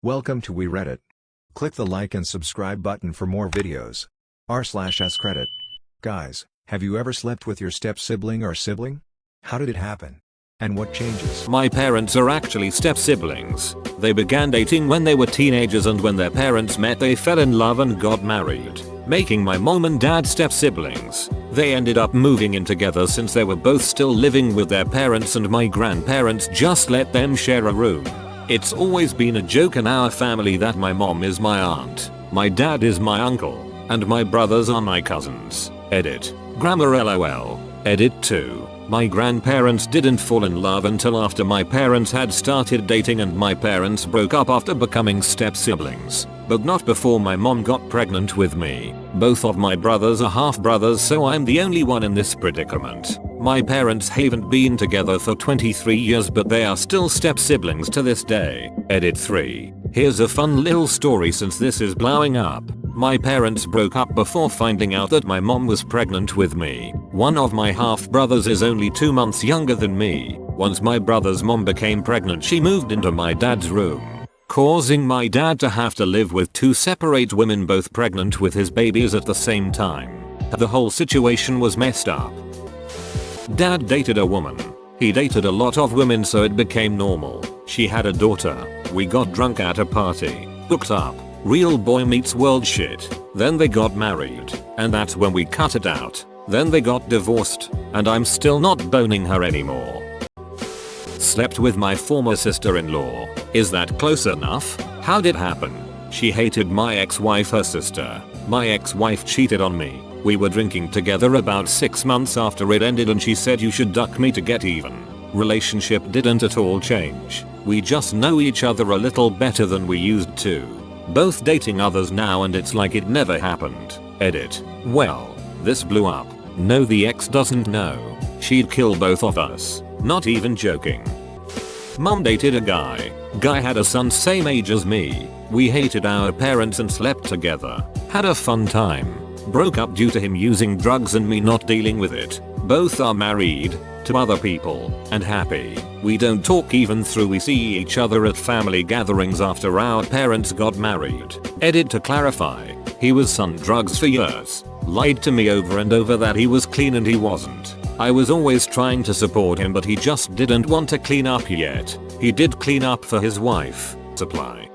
Welcome to Reddit. Click the like and subscribe button for more videos. r/AskReddit. Guys, have you ever slept with your step-sibling or sibling? How did it happen? And what changes? My parents are actually step-siblings. They began dating when they were teenagers, and when their parents met they fell in love and got married, making my mom and dad step-siblings. They ended up moving in together since they were both still living with their parents, and my grandparents just let them share a room. It's always been a joke in our family that my mom is my aunt, my dad is my uncle, and my brothers are my cousins. Edit. Grammar LOL. Edit 2. My grandparents didn't fall in love until after my parents had started dating, and my parents broke up after becoming step-siblings, but not before my mom got pregnant with me. Both of my brothers are half-brothers, so I'm the only one in this predicament. My parents haven't been together for 23 years, but they are still step-siblings to this day. Edit 3. Here's a fun little story since this is blowing up. My parents broke up before finding out that my mom was pregnant with me. One of my half-brothers is only 2 months younger than me. Once my brother's mom became pregnant, she moved into my dad's room, causing my dad to have to live with 2 separate women, both pregnant with his babies at the same time. The whole situation was messed up. Dad dated a woman. He dated a lot of women, so it became normal. She had a daughter. We got drunk at a party, hooked up, real boy meets world shit. Then they got married, and that's when we cut it out. Then they got divorced, and I'm still not boning her anymore. Slept with my former sister-in-law. Is that close enough? How'd it happen? She hated my ex-wife, her sister. My ex-wife cheated on me. We were drinking together about 6 months after it ended, and she said you should duck me to get even. Relationship didn't at all change. We just know each other a little better than we used to. Both dating others now, and it's like it never happened. Edit. Well, this blew up. No, the ex doesn't know. She'd kill both of us. Not even joking. Mom dated a guy. Guy had a son same age as me. We hated our parents and slept together. Had a fun time. Broke up due to him using drugs and me not dealing with it. Both are married to other people and happy. We don't talk even though we see each other at family gatherings after our parents got married. Edit. To clarify, he was on drugs for years. Lied to me over and over that he was clean, and he wasn't. I was always trying to support him, but he just didn't want to clean up yet. He did clean up for his wife. Supply.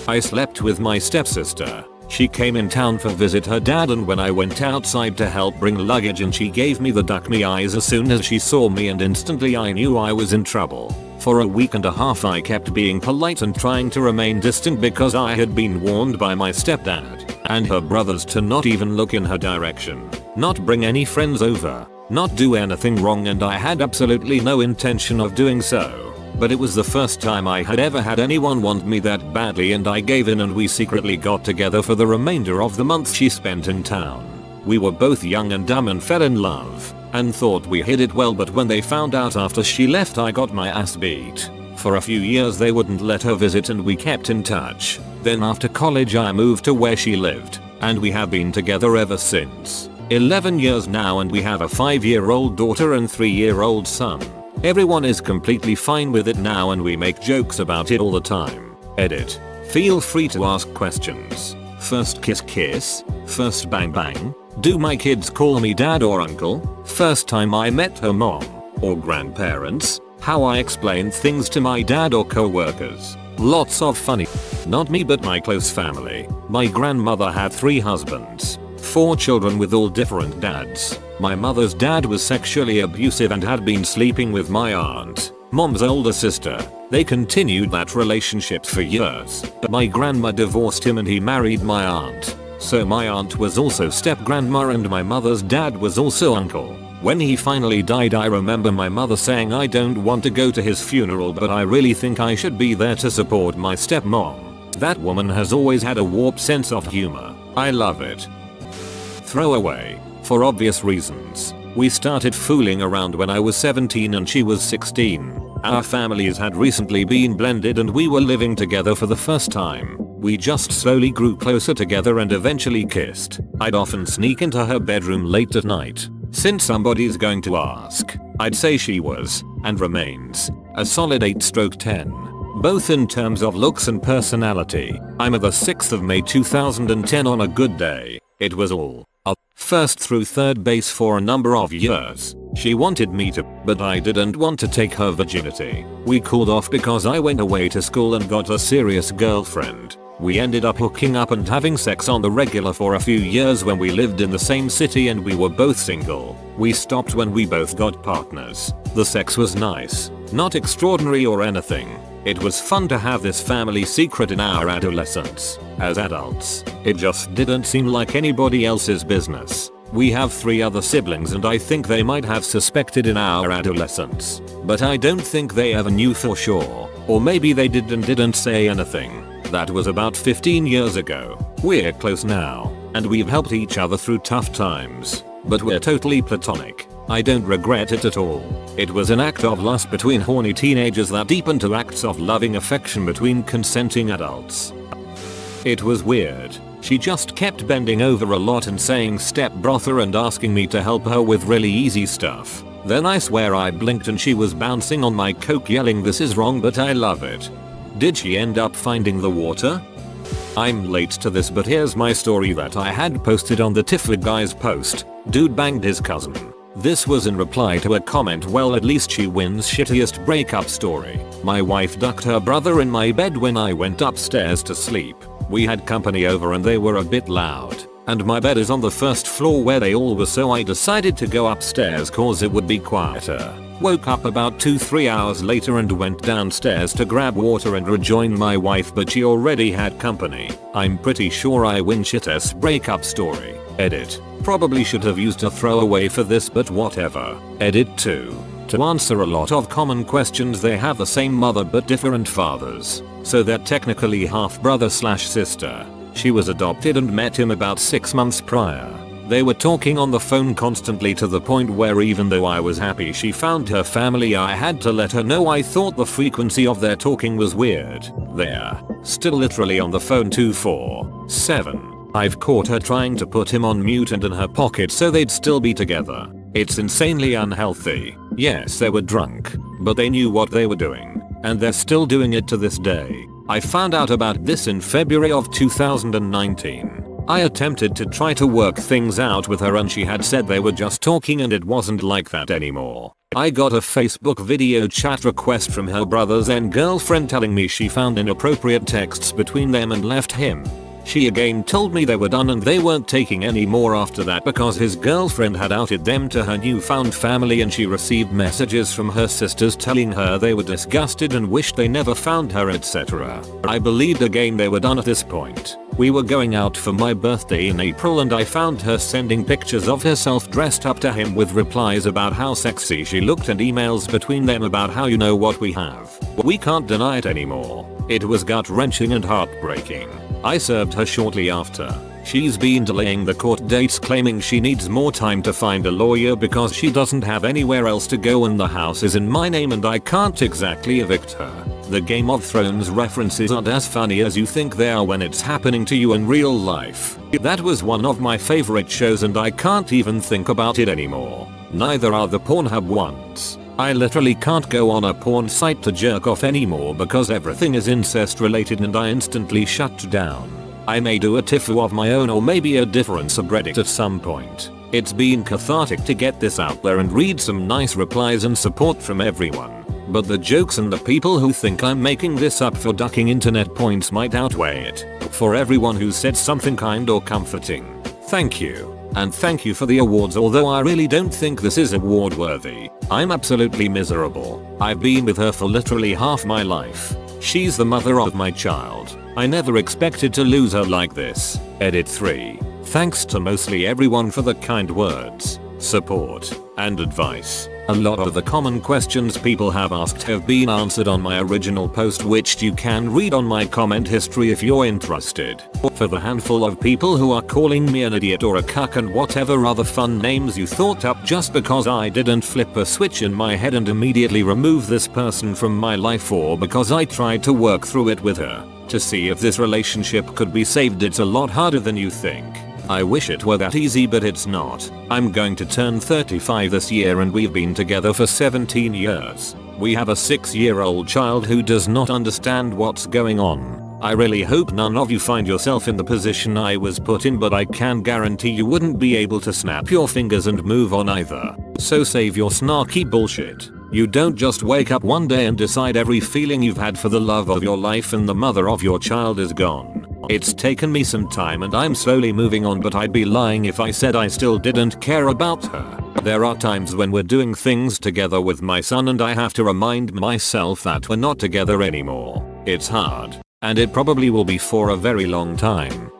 I slept with my stepsister. She came in town for visit her dad, and when I went outside to help bring luggage, and she gave me the duck me eyes as soon as she saw me, and instantly I knew I was in trouble. For a week and a half I kept being polite and trying to remain distant because I had been warned by my stepdad and her brothers to not even look in her direction, not bring any friends over, not do anything wrong, and I had absolutely no intention of doing so. But it was the first time I had ever had anyone want me that badly, and I gave in, and we secretly got together for the remainder of the month she spent in town. We were both young and dumb and fell in love and thought we hid it well, but when they found out after she left, I got my ass beat. For a few years they wouldn't let her visit, and we kept in touch. Then after college I moved to where she lived, and we have been together ever since. 11 years now, and we have a 5-year-old daughter and 3-year-old son. Everyone is completely fine with it now, and we make jokes about it all the time. Edit. Feel free to ask questions. First kiss kiss? First bang bang? Do my kids call me dad or uncle? First time I met her mom or grandparents? How I explained things to my dad or co-workers? Lots of funny. Not me, but my close family. My grandmother had 3 husbands, 4 children with all different dads. My mother's dad was sexually abusive and had been sleeping with my aunt, mom's older sister. They continued that relationship for years. My grandma divorced him and he married my aunt. So my aunt was also step-grandma, and my mother's dad was also uncle. When he finally died, I remember my mother saying, I don't want to go to his funeral, but I really think I should be there to support my stepmom. That woman has always had a warped sense of humor. I love it. Throwaway. For obvious reasons. We started fooling around when I was 17 and she was 16. Our families had recently been blended and we were living together for the first time. We just slowly grew closer together and eventually kissed. I'd often sneak into her bedroom late at night. Since somebody's going to ask, I'd say she was, and remains, a solid 8/10. both in terms of looks and personality. I'm a the 6th of May 2010 on a good day. It was all up, first through third base for a number of years. She wanted me to, but I didn't want to take her virginity. We cooled off because I went away to school and got a serious girlfriend. We ended up hooking up and having sex on the regular for a few years when we lived in the same city and we were both single. We stopped when we both got partners. The sex was nice, not extraordinary or anything. It was fun to have this family secret in our adolescence. As adults, it just didn't seem like anybody else's business. We have 3 other siblings and I think they might have suspected in our adolescence. But I don't think they ever knew for sure. Or maybe they did and didn't say anything. That was about 15 years ago. We're close now, and we've helped each other through tough times. But we're totally platonic. I don't regret it at all. It was an act of lust between horny teenagers that deepened to acts of loving affection between consenting adults. It was weird. She just kept bending over a lot and saying step brother and asking me to help her with really easy stuff. Then I swear I blinked and she was bouncing on my coke yelling this is wrong but I love it. Did she end up finding the water? I'm late to this but here's my story that I had posted on the Tiffa guy's post. Dude banged his cousin. This was in reply to a comment well at least she wins shittiest breakup story. My wife ducked her brother in my bed when I went upstairs to sleep. We had company over and they were a bit loud. And my bed is on the first floor where they all were so I decided to go upstairs cause it would be quieter. Woke up about 2-3 hours later and went downstairs to grab water and rejoin my wife but she already had company. I'm pretty sure I win shittest breakup story. Edit. Probably should have used a throwaway for this but whatever. Edit 2. To answer a lot of common questions they have the same mother but different fathers. So they're technically half brother / sister. She was adopted and met him about 6 months prior. They were talking on the phone constantly to the point where even though I was happy she found her family I had to let her know I thought the frequency of their talking was weird. They're still literally on the phone 24/7. I've caught her trying to put him on mute and in her pocket so they'd still be together. It's insanely unhealthy. Yes, they were drunk, but they knew what they were doing. And they're still doing it to this day. I found out about this in February of 2019. I attempted to try to work things out with her and she had said they were just talking and it wasn't like that anymore. I got a Facebook video chat request from her brother's then girlfriend telling me she found inappropriate texts between them and left him. She again told me they were done and they weren't taking any more after that because his girlfriend had outed them to her newfound family and she received messages from her sisters telling her they were disgusted and wished they never found her etc. I believed again they were done at this point. We were going out for my birthday in April and I found her sending pictures of herself dressed up to him with replies about how sexy she looked and emails between them about how you know what we have. We can't deny it anymore. It was gut-wrenching and heartbreaking. I served her shortly after. She's been delaying the court dates claiming she needs more time to find a lawyer because she doesn't have anywhere else to go and the house is in my name and I can't exactly evict her. The Game of Thrones references aren't as funny as you think they are when it's happening to you in real life. That was one of my favorite shows and I can't even think about it anymore. Neither are the Pornhub ones. I literally can't go on a porn site to jerk off anymore because everything is incest related and I instantly shut down. I may do a Tiffa of my own or maybe a different subreddit at some point. It's been cathartic to get this out there and read some nice replies and support from everyone. But the jokes and the people who think I'm making this up for ducking internet points might outweigh it. For everyone who said something kind or comforting, thank you. And thank you for the awards although I really don't think this is award worthy. I'm absolutely miserable. I've been with her for literally half my life. She's the mother of my child. I never expected to lose her like this. Edit 3. Thanks to mostly everyone for the kind words, support, and advice. A lot of the common questions people have asked have been answered on my original post which you can read on my comment history if you're interested. For the handful of people who are calling me an idiot or a cuck and whatever other fun names you thought up just because I didn't flip a switch in my head and immediately remove this person from my life or because I tried to work through it with her to see if this relationship could be saved, it's a lot harder than you think. I wish it were that easy but it's not. I'm going to turn 35 this year and we've been together for 17 years. We have a 6-year-old child who does not understand what's going on. I really hope none of you find yourself in the position I was put in, but I can guarantee you wouldn't be able to snap your fingers and move on either. So save your snarky bullshit. You don't just wake up one day and decide every feeling you've had for the love of your life and the mother of your child is gone. It's taken me some time and I'm slowly moving on, but I'd be lying if I said I still didn't care about her. There are times when we're doing things together with my son and I have to remind myself that we're not together anymore. It's hard. And it probably will be for a very long time.